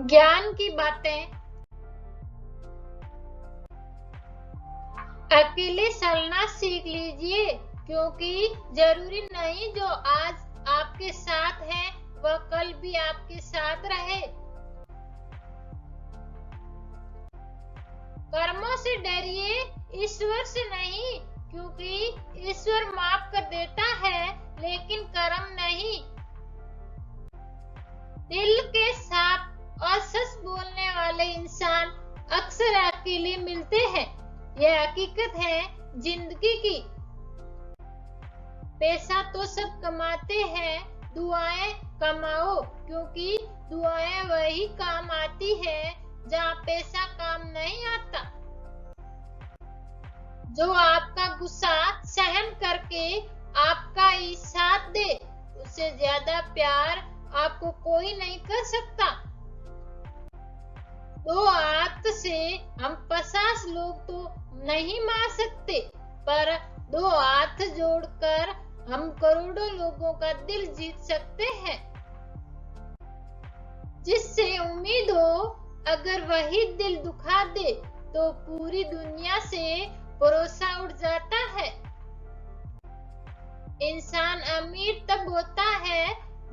ज्ञान की बातें अकेले चलना सीख लीजिए, क्योंकि जरूरी नहीं जो आज आपके साथ है वह कल भी आपके साथ रहे। कर्मों से डरिए, ईश्वर से नहीं, क्योंकि ईश्वर माफ कर देता है लेकिन कर्म नहीं। दिल के साफ और सच बोलने वाले इंसान अक्सर अकेले मिलते हैं। यह हकीकत है जिंदगी की। पैसा तो सब कमाते हैं, दुआएं कमाओ, क्योंकि दुआएं वही काम आती है जहाँ पैसा काम नहीं आता। जो आपका गुस्सा सहन करके आपका ही साथ दे, उससे ज्यादा प्यार आपको कोई नहीं कर सकता। दो हाथ से हम 50 लोग तो नहीं मार सकते, पर दो हाथ जोड़कर हम करोड़ों लोगों का दिल जीत सकते हैं। जिससे उम्मीद हो, अगर वही दिल दुखा दे तो पूरी दुनिया से भरोसा उठ जाता है। इंसान अमीर तब होता है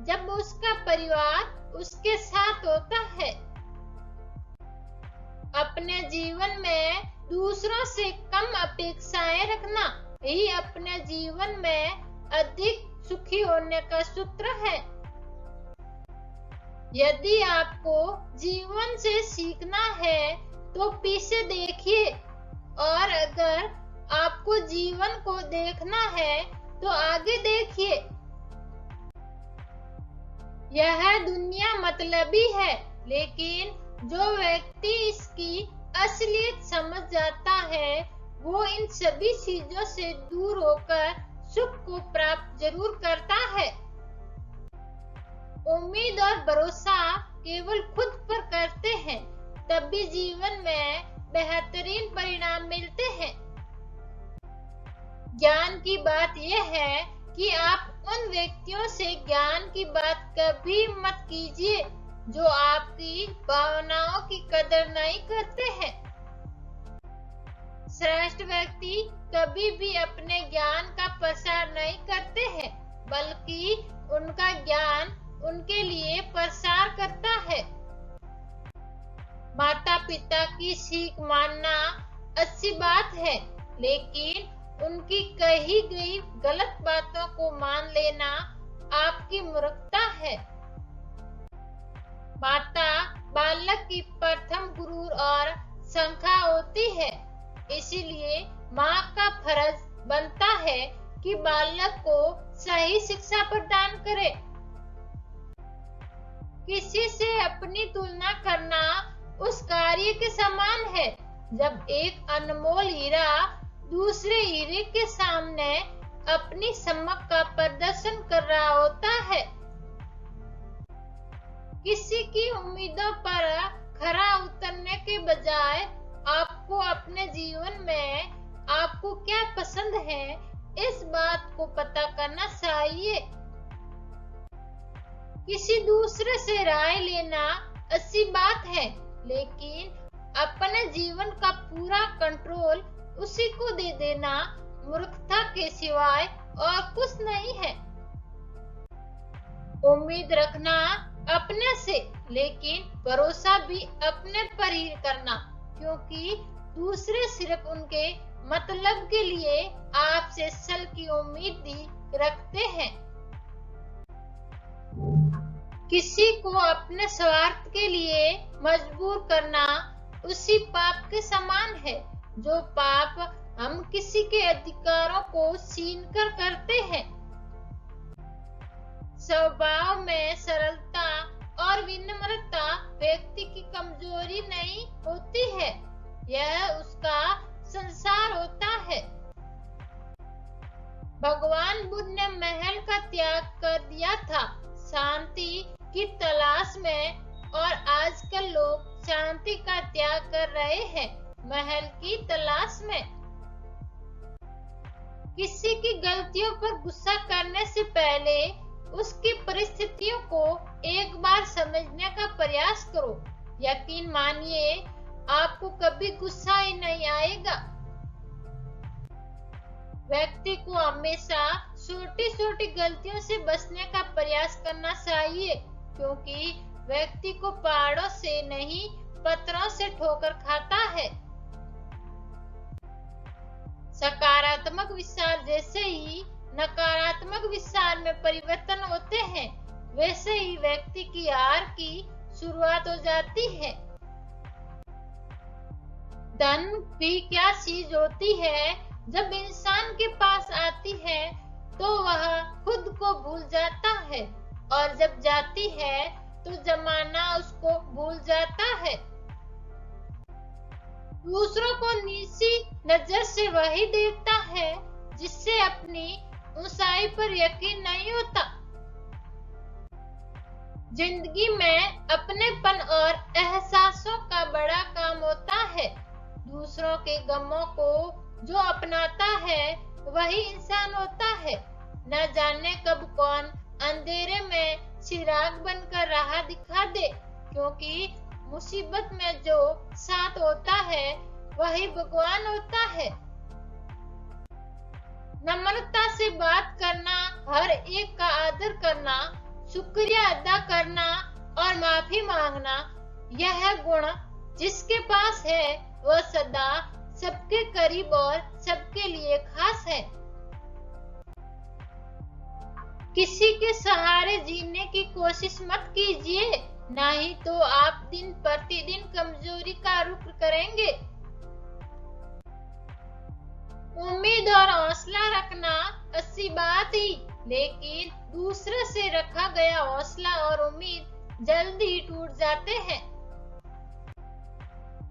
जब उसका परिवार उसके साथ होता है। अपने जीवन में दूसरों से कम अपेक्षाएं रखना ही अपने जीवन में अधिक सुखी होने का सूत्र है। यदि आपको जीवन से सीखना है तो पीछे देखिए, और अगर आपको जीवन को देखना है तो आगे देखिए। यह दुनिया मतलबी है, लेकिन जो व्यक्ति इसकी असलियत समझ जाता है वो इन सभी चीजों से दूर होकर सुख को प्राप्त जरूर करता है। उम्मीद और भरोसा केवल खुद पर करते हैं, तब भी जीवन में बेहतरीन परिणाम मिलते हैं। ज्ञान की बात यह है कि आप उन व्यक्तियों से ज्ञान की बात कभी मत कीजिए जो आपकी भावनाओं की कदर नहीं करते हैं। श्रेष्ठ व्यक्ति कभी भी अपने ज्ञान का प्रसार नहीं करते हैं, बल्कि उनका ज्ञान उनके लिए प्रसार करता है। माता पिता की सीख मानना अच्छी बात है, लेकिन उनकी कही गई गलत बातों को मान लेना आपकी मूर्खता है। माता बालक की प्रथम गुरु और संख्या होती है, इसीलिए माँ का फर्ज बनता है कि बालक को सही शिक्षा प्रदान करे। किसी से अपनी तुलना करना उस कार्य के समान है जब एक अनमोल हीरा दूसरे हीरे के सामने अपनी चमक का प्रदर्शन कर रहा होता है। किसी की उम्मीदों पर खरा उतरने के बजाय आपको अपने जीवन में आपको क्या पसंद है, इस बात को पता करना चाहिए। किसी दूसरे से राय लेना अच्छी बात है, लेकिन अपने जीवन का पूरा कंट्रोल उसी को दे देना मूर्खता के सिवाय और कुछ नहीं है। उम्मीद रखना अपने से, लेकिन भरोसा भी अपने पर ही करना, क्योंकि दूसरे सिर्फ उनके मतलब के लिए आपसे छल की उम्मीद ही रखते हैं। किसी को अपने स्वार्थ के लिए मजबूर करना उसी पाप के समान है जो पाप हम किसी के अधिकारों को छीन कर करते हैं। स्वभाव में सरलता और विनम्रता व्यक्ति की कमजोरी नहीं होती है, यह उसका संसार होता है। भगवान बुद्ध ने महल का त्याग कर दिया था शांति की तलाश में, और आजकल लोग शांति का त्याग कर रहे हैं महल की तलाश में। किसी की गलतियों पर गुस्सा करने से पहले उसकी परिस्थितियों को एक बार समझने का प्रयास करो, यकीन मानिए आपको कभी गुस्सा ही नहीं आएगा। व्यक्ति को हमेशा छोटी छोटी गलतियों से बचने का प्रयास करना चाहिए, क्योंकि व्यक्ति को पहाड़ों से नहीं पत्थरों से ठोकर खाता है। सकारात्मक विचार जैसे ही नकारात्मक विचार में परिवर्तन होते हैं, वैसे ही व्यक्ति की हार की शुरुआत हो जाती है। धन भी क्या चीज होती है, जब इंसान के पास आती है तो वह खुद को भूल जाता है, और जब जाती है तो जमाना उसको भूल जाता है। दूसरों को नीची नजर से वही देखता है जिससे अपनी ऊंचाई पर यकीन नहीं होता। जिंदगी में अपनेपन और एहसासों का बड़ा काम होता है। दूसरों के गमों को जो अपनाता है वही इंसान होता है। न जाने कब कौन अंधेरे में चिराग बनकर राह दिखा दे, क्योंकि मुसीबत में जो साथ होता है वही भगवान होता है। नम्रता से बात करना, हर एक का आदर करना, शुक्रिया अदा करना और माफी मांगना, यह गुण जिसके पास है वह सदा सबके करीब और सबके लिए खास है। किसी के सहारे जीने की कोशिश मत कीजिए, नहीं तो आप दिन प्रतिदिन कमजोरी का रुख करेंगे। उम्मीद और हौसला रखना अच्छी बात ही, लेकिन दूसरे से रखा गया हौसला और उम्मीद जल्दी ही टूट जाते हैं।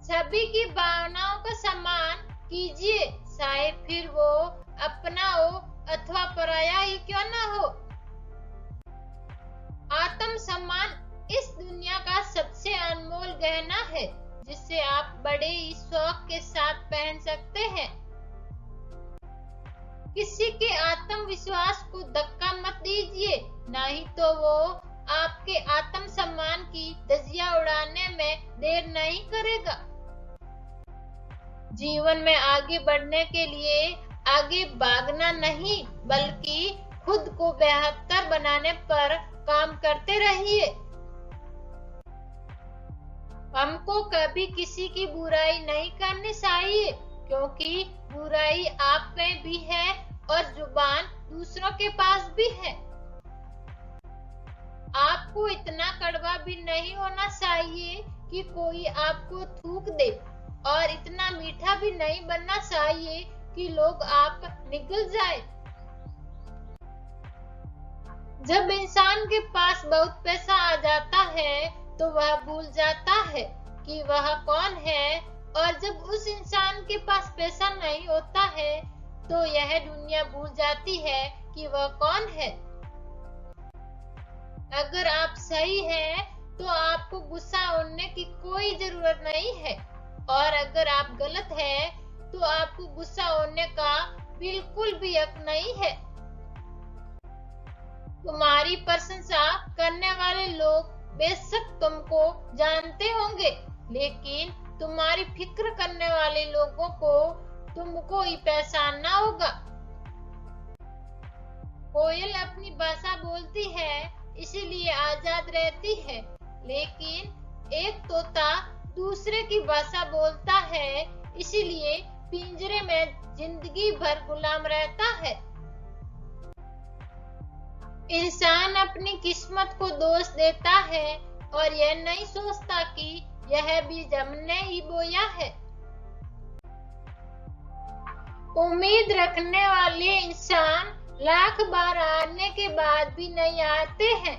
सभी की भावनाओं का सम्मान कीजिए, चाहे फिर वो अपना हो अथवा पराया ही क्यों ना हो। आत्म सम्मान इस दुनिया का सबसे अनमोल गहना है, जिसे आप बड़े ही शौक के साथ पहन सकते हैं। किसी के आत्मविश्वास को धक्का मत दीजिए, नहीं तो वो आपके आत्म सम्मान की धज्जियां उड़ाने में देर नहीं करेगा। जीवन में आगे बढ़ने के लिए आगे भागना नहीं, बल्कि खुद को बेहतर बनाने पर काम करते रहिए। हमको कभी किसी की बुराई नहीं करनी चाहिए, क्योंकि बुराई आप में भी है और जुबान दूसरों के पास भी है। आपको इतना कड़वा भी नहीं होना चाहिए कि कोई आपको थूक दे, और इतना मीठा भी नहीं बनना चाहिए कि लोग आप निगल जाए। जब इंसान के पास बहुत पैसा आ जाता है तो वह भूल जाता है कि वह कौन है, और जब उस इंसान के पास पैसा नहीं होता है तो यह दुनिया भूल जाती है कि वह कौन है। अगर आप सही हैं तो आपको गुस्सा होने की कोई जरूरत नहीं है, और अगर आप गलत हैं तो आपको गुस्सा होने का बिल्कुल भी हक नहीं है। तुम्हारी प्रशंसा करने वाले लोग बेशक तुमको जानते होंगे, लेकिन तुम्हारी फिक्र करने वाले लोगों को तुमको ही पहचानना होगा। कोयल अपनी भाषा बोलती है इसीलिए आजाद रहती है, लेकिन एक तोता दूसरे की भाषा बोलता है इसीलिए पिंजरे में जिंदगी भर गुलाम रहता है। इंसान अपनी किस्मत को दोष देता है और यह नहीं सोचता कि यह बीज हमने ही बोया है। उम्मीद रखने वाले इंसान लाख बार हारने के बाद भी नहीं हारते हैं।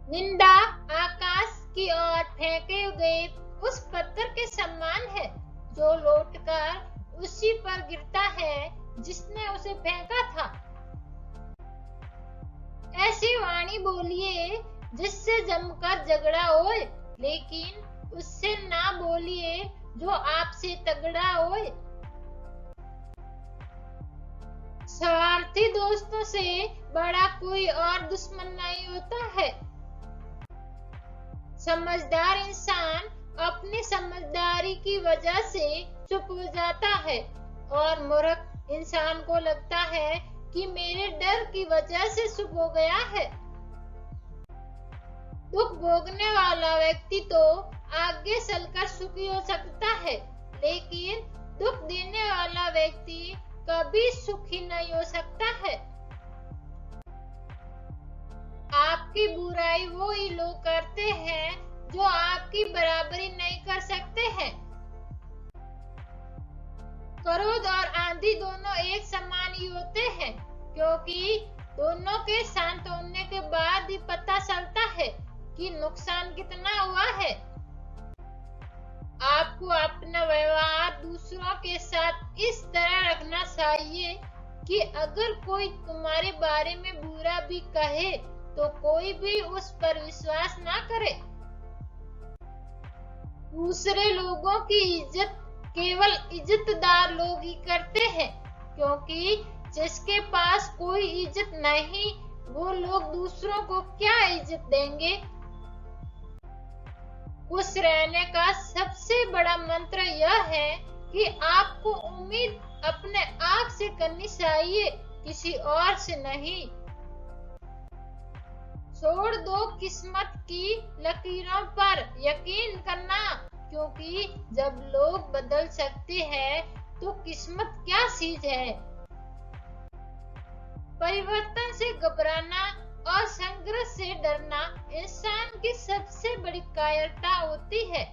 निंदा आकाश की ओर फेंके गए उस पत्थर के समान है जो लौटकर उसी पर गिरता है जिसने उसे फेंका था। ऐसी वाणी बोलिए जिससे जमकर झगड़ा होए, लेकिन उससे ना बोलिए जो आपसे तगड़ा होए। स्वार्थी दोस्तों से बड़ा कोई और दुश्मन नहीं होता है। समझदार इंसान अपनी समझदारी की वजह से चुप हो जाता है और मूर्ख इंसान को लगता है कि मेरे डर की वजह से चुप हो गया है। दुख भोगने वाला व्यक्ति तो आगे चलकर सुखी हो सकता है, लेकिन दुख देने वाला व्यक्ति कभी सुखी नहीं हो सकता है। आपकी बुराई वो ही लोग करते हैं जो आपकी बराबरी नहीं कर सकते हैं। क्रोध और आंधी दोनों एक समान ही होते हैं, क्योंकि दोनों के शांत होने के बाद ही पता चलता है कि नुकसान कितना हुआ है। आपको अपना व्यवहार दूसरों के साथ इस तरह रखना चाहिए कि अगर कोई तुम्हारे बारे में बुरा भी कहे तो कोई भी उस पर विश्वास ना करे। दूसरे लोगों की इज्जत केवल इज्जतदार लोग ही करते हैं, क्योंकि जिसके पास कोई इज्जत नहीं वो लोग दूसरों को क्या इज्जत देंगे। खुश रहने का सबसे बड़ा मंत्र यह है कि आपको उम्मीद अपने आप से करनी चाहिए, किसी और से नहीं। छोड़ दो किस्मत की लकीरों पर यकीन करना, क्योंकि जब लोग बदल सकते हैं तो किस्मत क्या चीज है। परिवर्तन से घबराना और संघर्ष से डरना इंसान की सबसे बड़ी कायरता होती है।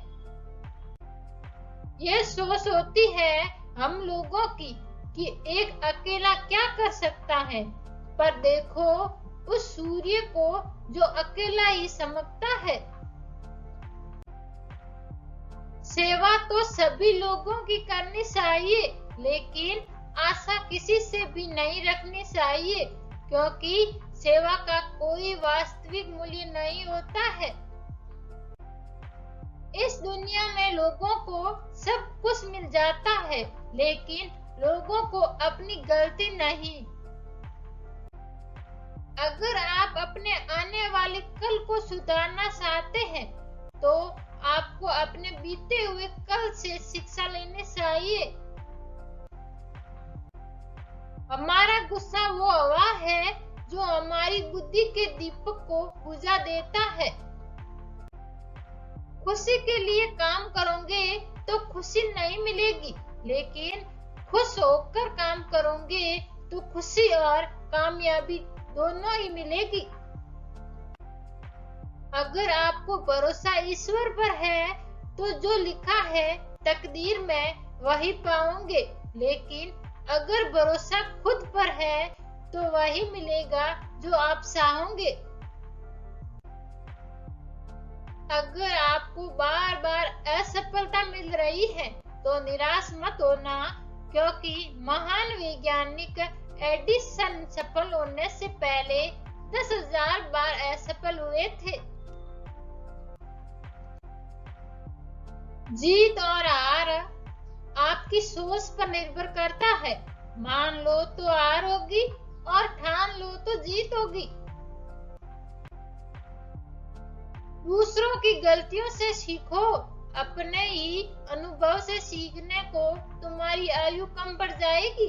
यह सोच होती है हम लोगों की कि एक अकेला क्या कर सकता है, पर देखो उस सूर्य को जो अकेला ही चमकता है। सेवा तो सभी लोगों की करनी चाहिए, लेकिन आशा किसी से भी नहीं रखनी चाहिए, क्योंकि सेवा का कोई वास्तविक मूल्य नहीं होता है। इस दुनिया में लोगों को सब कुछ मिल जाता है, लेकिन लोगों को अपनी गलती नहीं। अगर आप अपने आने वाले कल को सुधारना चाहते हैं, तो आपको अपने बीते हुए कल से शिक्षा लेनी चाहिए। हमारा गुस्सा वो हवा है जो हमारी बुद्धि के दीपक को बुझा देता है। खुशी के लिए काम करोगे तो खुशी नहीं मिलेगी, लेकिन खुश होकर काम करोगे तो खुशी और कामयाबी दोनों ही मिलेगी। अगर आपको भरोसा ईश्वर पर है तो जो लिखा है तकदीर में वही पाओगे, लेकिन अगर भरोसा खुद पर है तो वही मिलेगा जो आप चाहोगे। अगर आपको बार बार असफलता मिल रही है तो निराश मत होना, क्योंकि महान वैज्ञानिक एडिसन सफल होने से पहले 10,000 बार असफल हुए थे। जीत और हार आपकी सोच पर निर्भर करता है। मान लो तो हार होगी और ठान लो तो जीत होगी। दूसरों की गलतियों से सीखो, अपने ही अनुभव से सीखने को तुम्हारी आयु कम बढ़ जाएगी।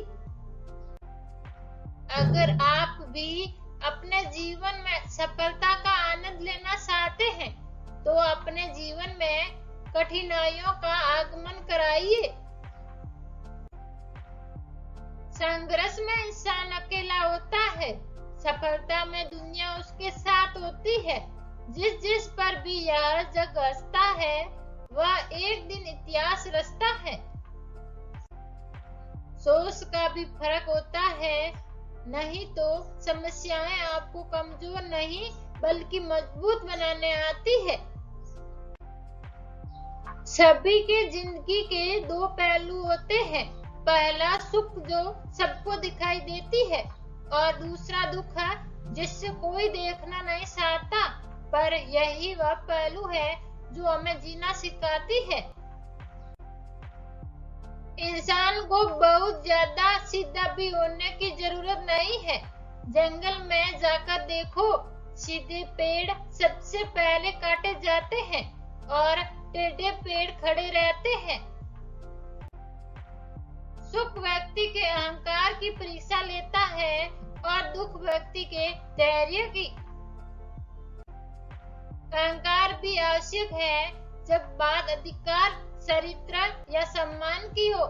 अगर आप भी अपने जीवन में सफलता का आनंद लेना चाहते हैं, तो अपने जीवन में कठिनाइयों का आगमन कराइए। संघर्ष में इंसान अकेला होता है, सफलता में दुनिया उसके साथ होती है। जिस पर भी यह जग हंसता है वह एक दिन इतिहास रचता है। सोच का भी फर्क होता है, नहीं तो समस्याएं आपको कमजोर नहीं बल्कि मजबूत बनाने आती है। सभी के जिंदगी के दो पहलू होते हैं, पहला सुख जो सबको दिखाई देती है और दूसरा दुख जिससे कोई देखना नहीं चाहता, पर यही वह पहलू है जो हमें जीना सिखाती है। इंसान को बहुत ज्यादा सीधा भी होने की जरूरत नहीं है। जंगल में जाकर देखो, सीधे पेड़ सबसे पहले काटे जाते हैं और टेढ़े पेड़ खड़े रहते हैं। सुख व्यक्ति के अहंकार की परीक्षा लेता है और दुख व्यक्ति के धैर्य की। अहंकार भी आवश्यक है जब बात अधिकार, चरित्र या सम्मान की हो।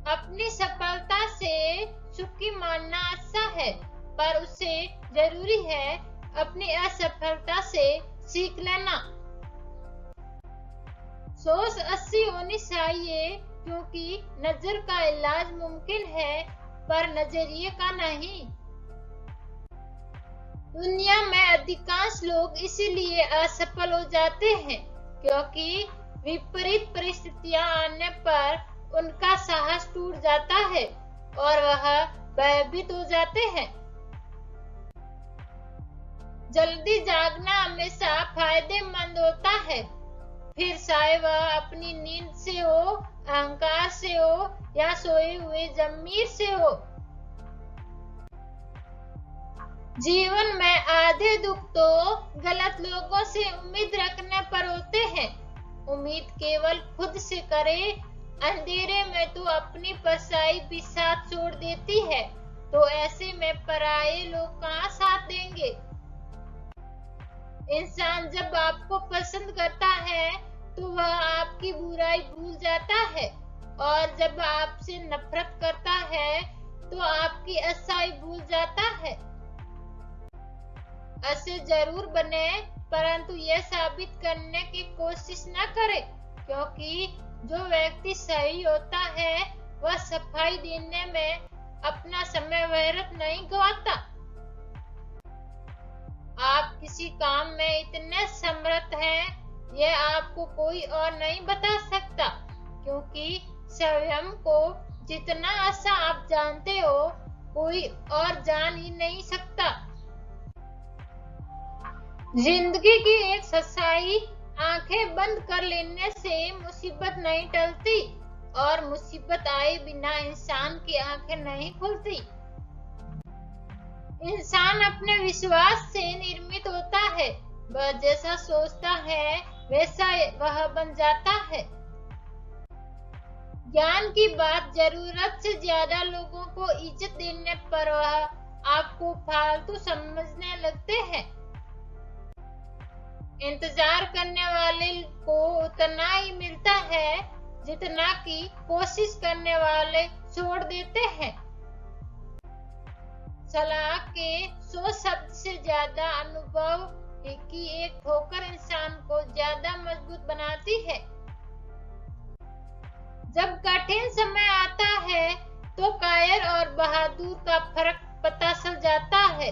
अपनी सफलता से सुखी मानना अच्छा है, पर उससे जरूरी है अपनी असफलता से सीख लेना। सोच अच्छी होनी चाहिए, क्योंकि नजर का इलाज मुमकिन है पर नजरिए का नहीं। दुनिया में अधिकांश लोग इसीलिए असफल हो जाते हैं क्योंकि विपरीत परिस्थितियां आने पर उनका साहस टूट जाता है और वह भयभीत हो जाते हैं। जल्दी जागना हमेशा फायदेमंद होता है, फिर चाहे वह अपनी नींद से हो, अहंकार से हो या सोए हुए ज़मीर से हो। जीवन में आधे दुख तो गलत लोगों से उम्मीद रखने पर होते हैं। उम्मीद केवल खुद से करे, अंधेरे में तो अपनी परछाई भी साथ छोड़ देती है, तो ऐसे में पराये लोग कहाँ साथ देंगे। इंसान जब आपको पसंद करता है तो वह आपकी बुराई भूल जाता है, और जब आपसे नफरत करता है तो आपकी अच्छाई भूल जाता है। अच्छे जरूर बने, परंतु यह साबित करने की कोशिश न करें, क्योंकि जो व्यक्ति सही होता है वह सफाई देने में अपना समय व्यर्थ नहीं गवाता। आप किसी काम में इतने समर्थ हैं, यह आपको कोई और नहीं बता सकता, क्योंकि स्वयं को जितना अच्छा आप जानते हो कोई और जान ही नहीं सकता। जिंदगी की एक सच्चाई, आंखें बंद कर लेने से मुसीबत नहीं टलती, और मुसीबत आए बिना इंसान की आंखें नहीं खुलती। इंसान अपने विश्वास से निर्मित होता है, वह जैसा सोचता है वैसा वह बन जाता है। ज्ञान की बात जरूरत से ज्यादा लोगों को इज्जत देने पर वह आपको फालतू समझने लगते हैं। इंतजार करने वाले को उतना ही मिलता है जितना कि कोशिश करने वाले छोड़ देते हैं। सलाह के 100 शब्द से ज्यादा अनुभव की एक ठोकर इंसान को ज्यादा मजबूत बनाती है। जब कठिन समय आता है तो कायर और बहादुर का फर्क पता चल जाता है,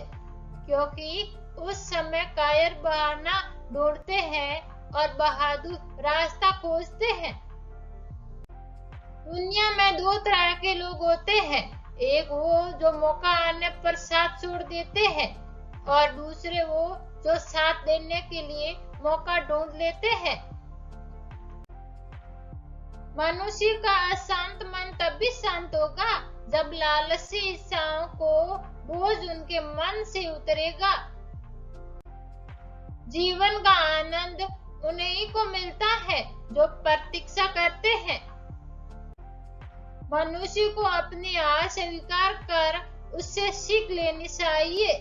क्योंकि उस समय कायर बहाना ढूंढते हैं और बहादुर रास्ता खोजते हैं। दुनिया में दो तरह के लोग होते हैं, एक वो जो मौका आने पर साथ छोड़ देते हैं, और दूसरे वो जो साथ देने के लिए मौका ढूंढ लेते हैं। मनुष्य का अशांत मन तभी शांत होगा जब लालची इच्छाओं को बोझ उनके मन से उतरेगा। जीवन का आनंद उन्हीं को मिलता है जो प्रतीक्षा करते हैं। मनुष्य को अपनी हार स्वीकार कर उससे सीख लेनी चाहिए।